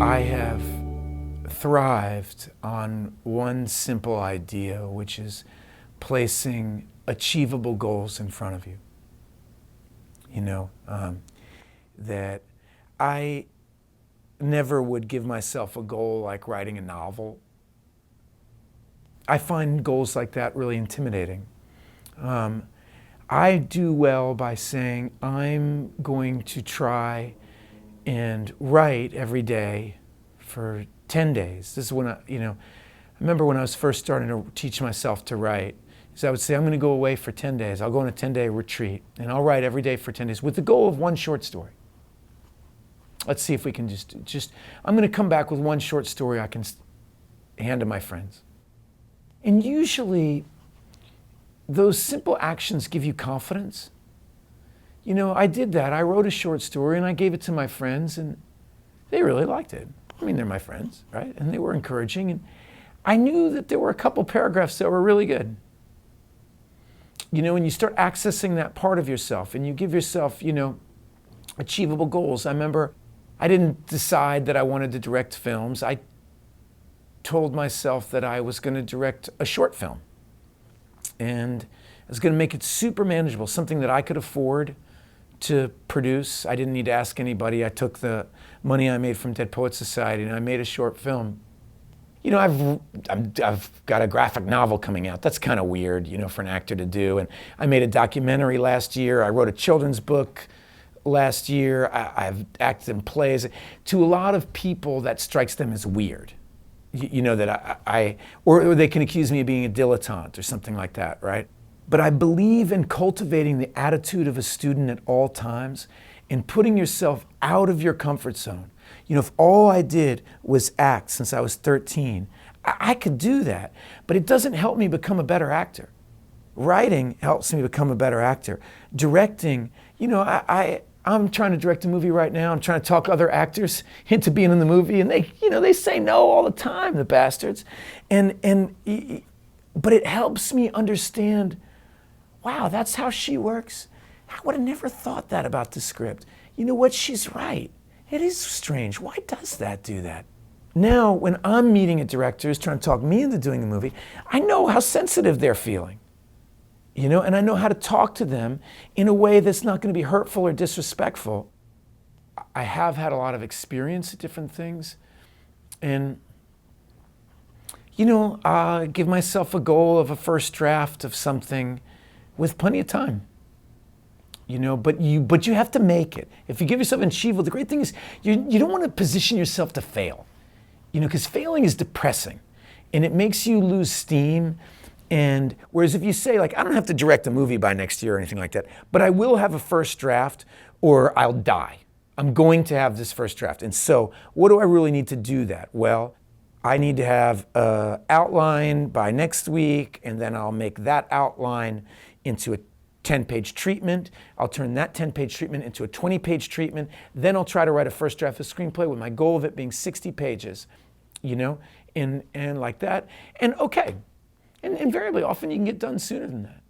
I have thrived on one simple idea, which is placing achievable goals in front of you. That I never would give myself a goal like writing a novel. I find goals like that really intimidating. I do well by saying I'm going to try and write every day for 10 days. This is when I remember when I was first starting to teach myself to write. So I would say, I'm going to go away for 10 days. I'll go on a 10-day retreat, and I'll write every day for 10 days with the goal of one short story. Let's see if we can I'm going to come back with one short story I can hand to my friends. And usually, those simple actions give you confidence. I did that. I wrote a short story, and I gave it to my friends, and they really liked it. I mean, they're my friends, right? And they were encouraging, and I knew that there were a couple paragraphs that were really good. When you start accessing that part of yourself and you give yourself, achievable goals. I remember I didn't decide that I wanted to direct films. I told myself that I was going to direct a short film. And I was going to make it super manageable, something that I could afford to produce. I didn't need to ask anybody. I took the money I made from Dead Poets Society and I made a short film. I've got a graphic novel coming out. That's kind of weird, for an actor to do. And I made a documentary last year. I wrote a children's book last year. I've acted in plays. To a lot of people, that strikes them as weird. That or they can accuse me of being a dilettante or something like that, right? But I believe in cultivating the attitude of a student at all times and putting yourself out of your comfort zone. If all I did was act since I was 13, I could do that, but it doesn't help me become a better actor. Writing helps me become a better actor. Directing, I'm trying to direct a movie right now. I'm trying to talk other actors into being in the movie, and they say no all the time, the bastards. But it helps me understand, wow, that's how she works. I would have never thought that about the script. You know what? She's right. It is strange. Why does that do that? Now, when I'm meeting a director who's trying to talk me into doing a movie, I know how sensitive they're feeling. And I know how to talk to them in a way that's not going to be hurtful or disrespectful. I have had a lot of experience at different things. And, give myself a goal of a first draft of something with plenty of time. But you have to make it. If you give yourself an achievable, the great thing is you don't want to position yourself to fail. Because failing is depressing and it makes you lose steam. And whereas if you say, I don't have to direct a movie by next year or anything like that, but I will have a first draft or I'll die. I'm going to have this first draft. And so what do I really need to do that? Well, I need to have an outline by next week, and then I'll make that outline into a 10-page treatment. I'll turn that 10-page treatment into a 20-page treatment. Then I'll try to write a first draft of a screenplay with my goal of it being 60 pages, and like that. And okay. And invariably, often you can get done sooner than that.